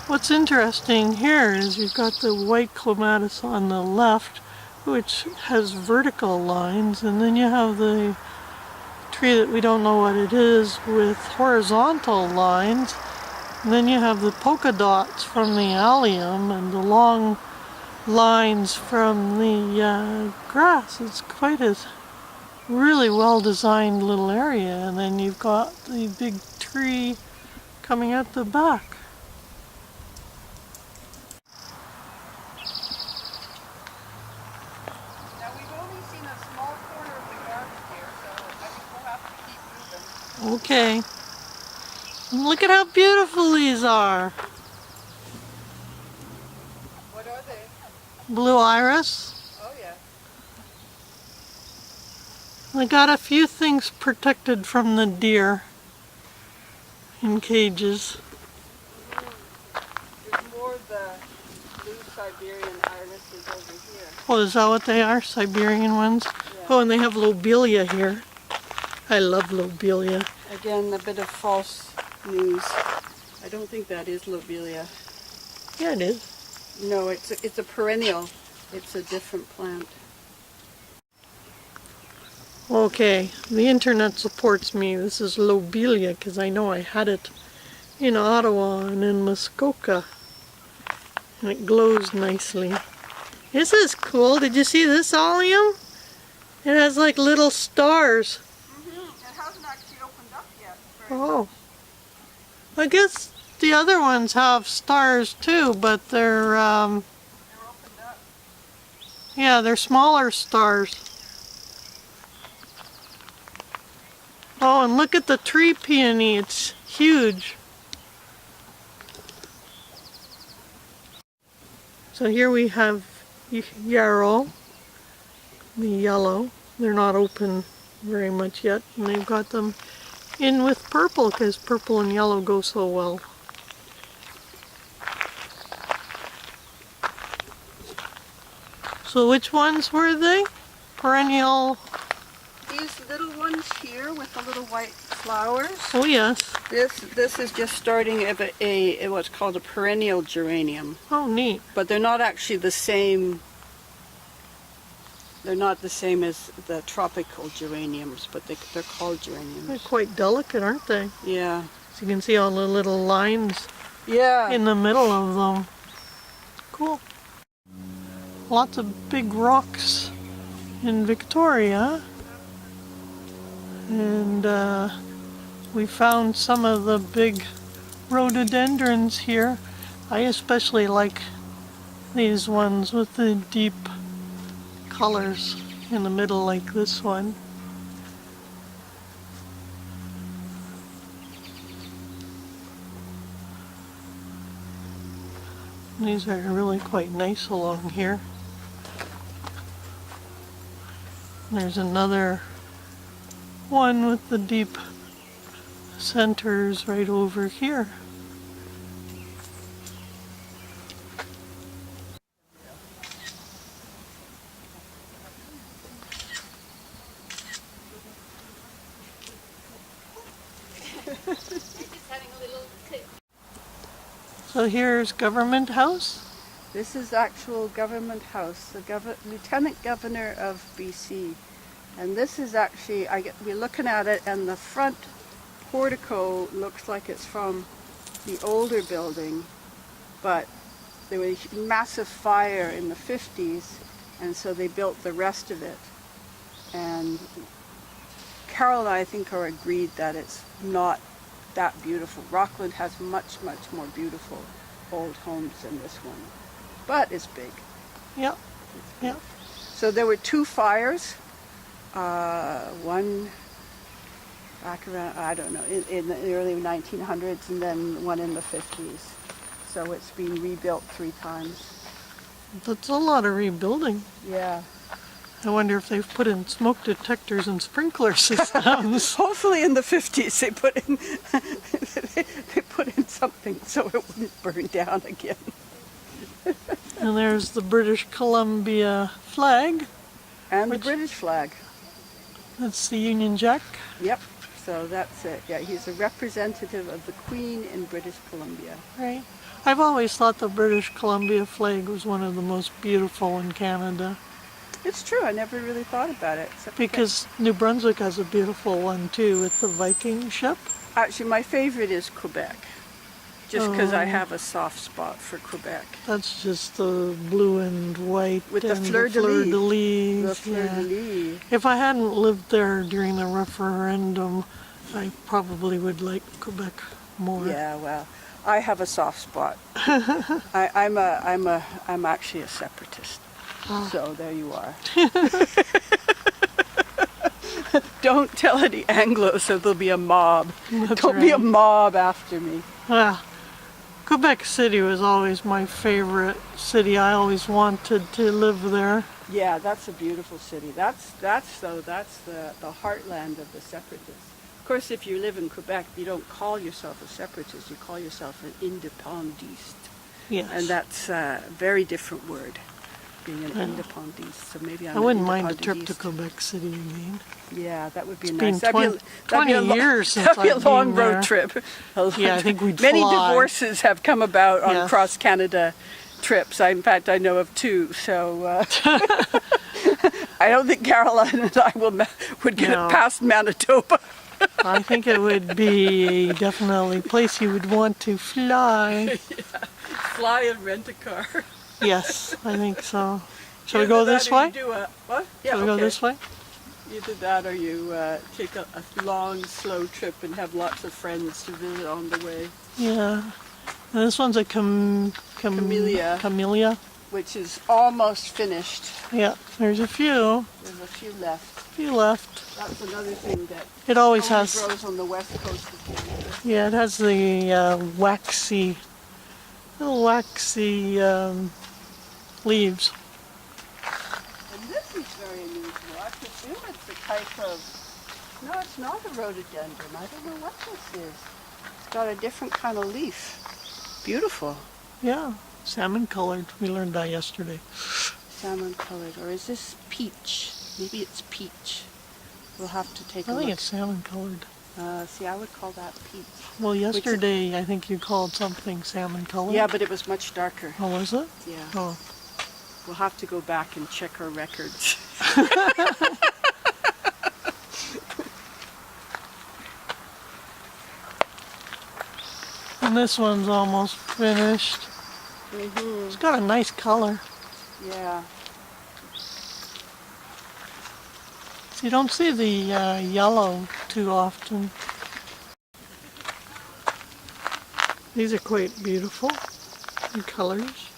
What's interesting here is you've got the white clematis on the left, which has vertical lines, and then you have the tree that we don't know what it is with horizontal lines, and then you have the polka dots from the allium and the long lines from the grass. It's quite a really well designed little area, and then you've got the big tree coming at the back. Now we've only seen a small corner of the garden here, so I think we'll have to keep moving. Okay. And look at how beautiful these are. What are they? Blue iris. Oh yeah. I got a few things protected from the deer in cages. There's more of the blue Siberian irises over here. Oh, is that what they are? Siberian ones? Yeah. Oh, and they have lobelia here. I love lobelia. Again, a bit of false news. I don't think that is lobelia. Yeah, it is. No, it's a perennial. It's a different plant. Okay, the internet supports me. This is lobelia because I know I had it in Ottawa and in Muskoka. And it glows nicely. This is cool. Did you see this allium? It has like little stars. It hasn't actually opened up yet. Oh. I guess the other ones have stars too, but they're opened up. yeah, they're smaller stars. Oh, and look at the tree peony. It's huge. So here we have yarrow, the yellow. They're not open very much yet, and they've got them in with purple because purple and yellow go so well. So which ones were they? Perennial. These little ones here with the little white flowers. Oh yes. This is just starting of a what's called a perennial geranium. Oh neat. But they're not actually the same. They're not the same as the tropical geraniums, but they're called geraniums. They're quite delicate, aren't they? Yeah. So you can see all the little lines Yeah. in the middle of them. Cool. Lots of big rocks in Victoria. And we found some of the big rhododendrons here. I especially like these ones with the deep colors in the middle like this one. These are really quite nice along here. There's another one with the deep centers right over here. So here's Government House. This is actual Government House, the Lieutenant Governor of BC. And this is actually, we're looking at it, and the front portico looks like it's from the older building, but there was a massive fire in the 50s, and so they built the rest of it. And Carol and I think are agreed that it's not that beautiful. Rockland has much, much more beautiful old homes than this one, but it's big. Yep. Yep. So there were two fires. One back around, I don't know, in the early 1900s, and then one in the 50s. So it's been rebuilt 3 times. That's a lot of rebuilding. Yeah. I wonder if they've put in smoke detectors and sprinkler systems. Hopefully in the 50s they put in they put in something so it wouldn't burn down again. And there's the British Columbia flag. And the British flag. That's the Union Jack. Yep. So that's it. Yeah, he's a representative of the Queen in British Columbia. Right. I've always thought the British Columbia flag was one of the most beautiful in Canada. It's true. I never really thought about it. Because New Brunswick has a beautiful one too with the Viking ship. Actually, my favorite is Quebec. Just because I Oh. have a soft spot for Quebec. That's just the blue and white With the and fleur-de-lis. The lis. fleur-de-lis. If I hadn't lived there during the referendum, I probably would like Quebec more. Yeah, well, I have a soft spot. I'm actually a separatist. Oh. So there you are. Don't tell any Anglos or there'll be a mob. That's Don't be a right. mob after me. Well, Quebec City was always my favorite city. I always wanted to live there. Yeah, that's a beautiful city. That's the heartland of the separatists. Of course, if you live in Quebec, you don't call yourself a separatist. You call yourself an independiste, Yes. and that's a very different word. Being an independiste. So maybe I'm I an wouldn't mind a trip to independiste. Quebec City again. Yeah, that would be It's nice. been 20 years since that'd be a I've long been road there. trip. Yeah, I think we'd Many fly. divorces have come about on Yes. cross-Canada trips. In fact, I know of 2. So I don't think Caroline and I would get No. past Manitoba. I think it would be definitely a place you would want to fly. Fly and rent a car. Yes, I think so. Shall we go this way? What? Yeah, Shall we go okay. this way? Either that or you take a long, slow trip and have lots of friends to visit on the way, Yeah. And this one's a Camellia. Camellia. which is almost finished. Yeah, there's a few. There's a few left. Few left. That's another thing that It always only has. grows on the west coast of Canada. Yeah, it has the waxy, little waxy leaves. And this is very unusual. I presume it's a type of... No, it's not a rhododendron. I don't know what this is. It's got a different kind of leaf. Beautiful. Yeah, salmon colored. We learned that yesterday. Salmon colored. Or is this peach? Maybe it's peach. We'll have to take a I look. think it's salmon colored. See, I would call that peach. Well, yesterday I think you called something salmon colored. Yeah, but it was much darker. Oh, was it? Yeah. Oh. We'll have to go back and check our records. And this one's almost finished. Mm-hmm. It's got a nice color. Yeah. So you don't see the yellow too often. These are quite beautiful in colors.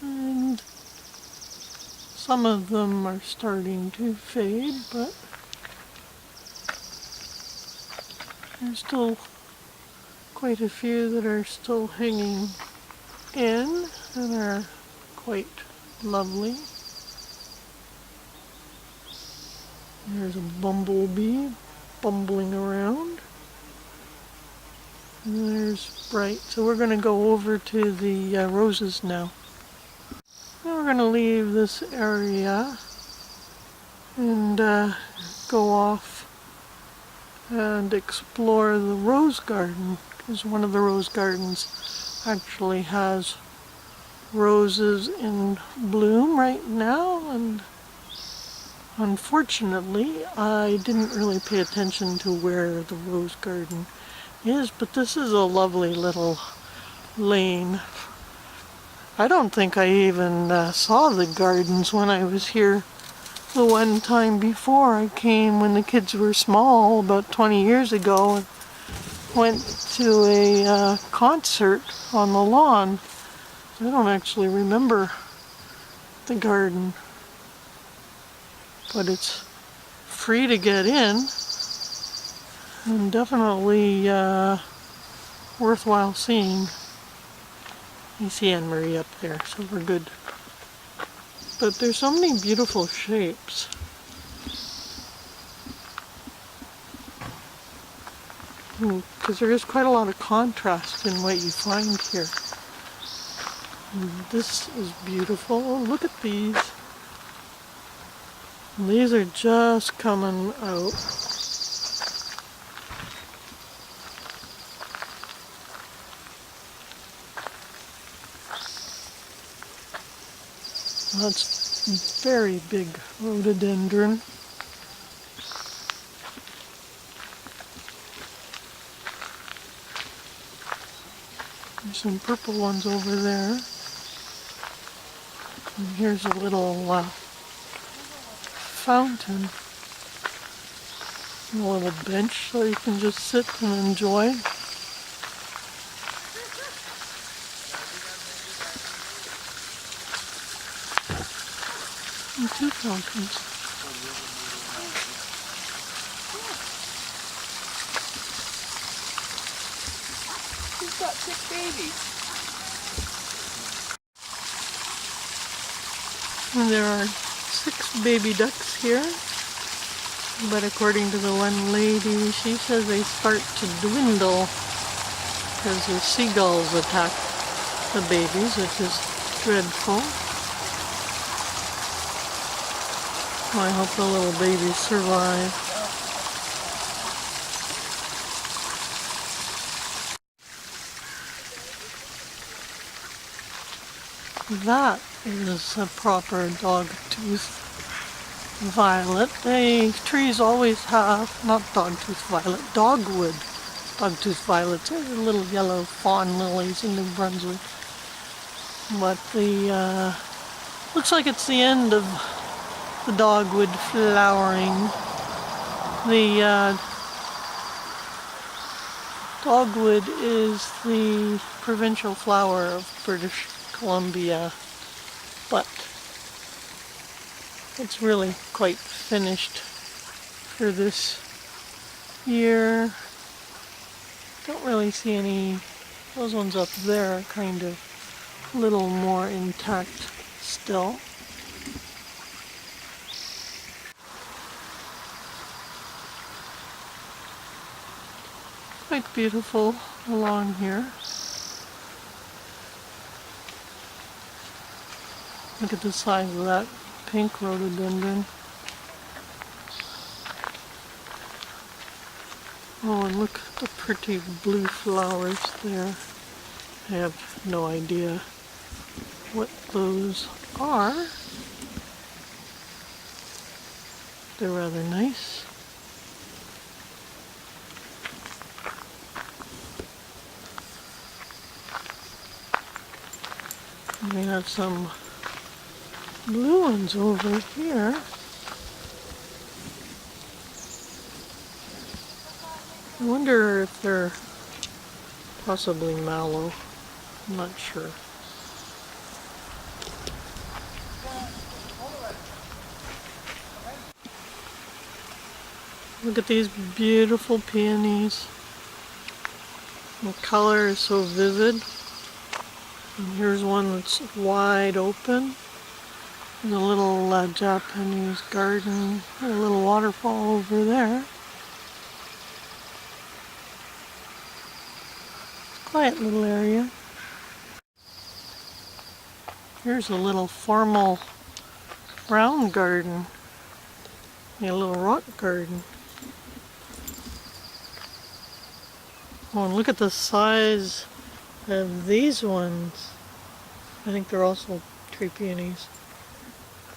And some of them are starting to fade, but there's still quite a few that are still hanging in and are quite lovely. There's a bumblebee bumbling around. And there's bright. So we're going to go over to the roses now. Now we're going to leave this area and go off and explore the rose garden, because one of the rose gardens actually has roses in bloom right now, and unfortunately I didn't really pay attention to where the rose garden is, but this is a lovely little lane. I don't think I even saw the gardens when I was here the one time before. I came when the kids were small, about 20 years ago, and went to a concert on the lawn. I don't actually remember the garden, but it's free to get in and definitely worthwhile seeing. You see Anne-Marie up there, so we're good. But there's so many beautiful shapes. Because there is quite a lot of contrast in what you find here. And this is beautiful. Oh, look at these. And these are just coming out. That's very big rhododendron. There's some purple ones over there. And here's a little fountain. A little bench so you can just sit and enjoy. And two fountains. She's got 6 babies. And there are 6 baby ducks here. But according to the one lady, she says they start to dwindle because the seagulls attack the babies, which is dreadful. I hope the little babies survive. That is a proper dogtooth violet. The trees always have, not dogtooth violet, dogwood. Dogtooth violets are the little yellow fawn lilies in New Brunswick. But the, looks like it's the end of the dogwood flowering. The dogwood is the provincial flower of British Columbia, but it's really quite finished for this year. Don't really see any, those ones up there are kind of a little more intact still. Quite beautiful along here. Look at the size of that pink rhododendron. Oh, and look at the pretty blue flowers there. I have no idea what those are. They're rather nice. We have some blue ones over here. I wonder if they're possibly mallow. I'm not sure. Look at these beautiful peonies. The color is so vivid. And here's one that's wide open. There's a little Japanese garden, a little waterfall over there. Quiet little area. Here's a little formal brown garden, a little rock garden. Oh, and look at the size of these ones. I think they're also tree peonies.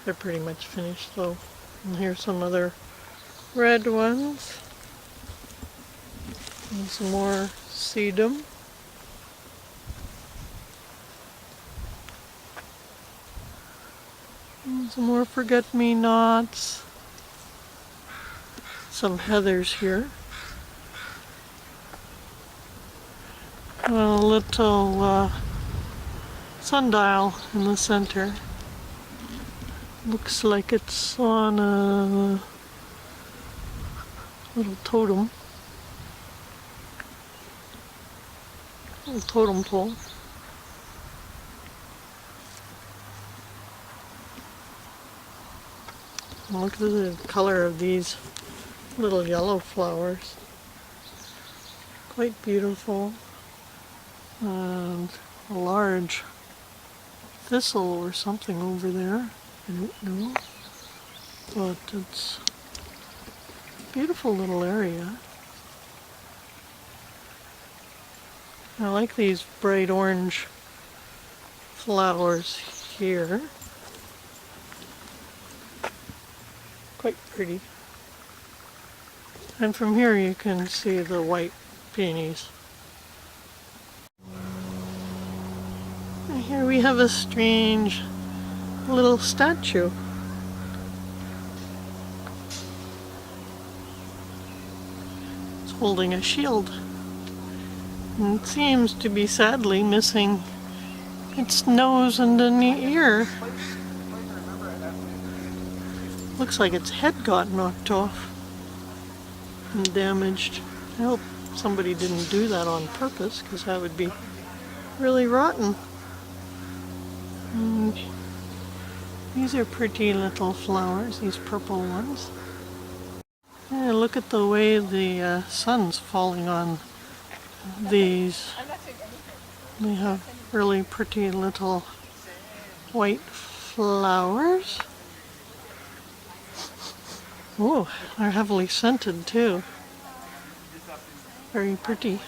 They're pretty much finished though. And here's some other red ones. And some more sedum. And some more forget-me-nots. Some heathers here. And a little sundial in the center. Looks like it's on a little totem. Little totem pole. And look at the color of these little yellow flowers. Quite beautiful. And a large thistle or something over there. I don't know. but it's a beautiful little area. I like these bright orange flowers here. Quite pretty. And from here you can see the white peonies. And here we have a strange little statue. It's holding a shield. And it seems to be sadly missing its nose and an ear. Looks like its head got knocked off and damaged. I hope somebody didn't do that on purpose, because that would be really rotten. And these are pretty little flowers, these purple ones. Yeah, look at the way the sun's falling on these. They have really pretty little white flowers. Oh, they're heavily scented too. Very pretty.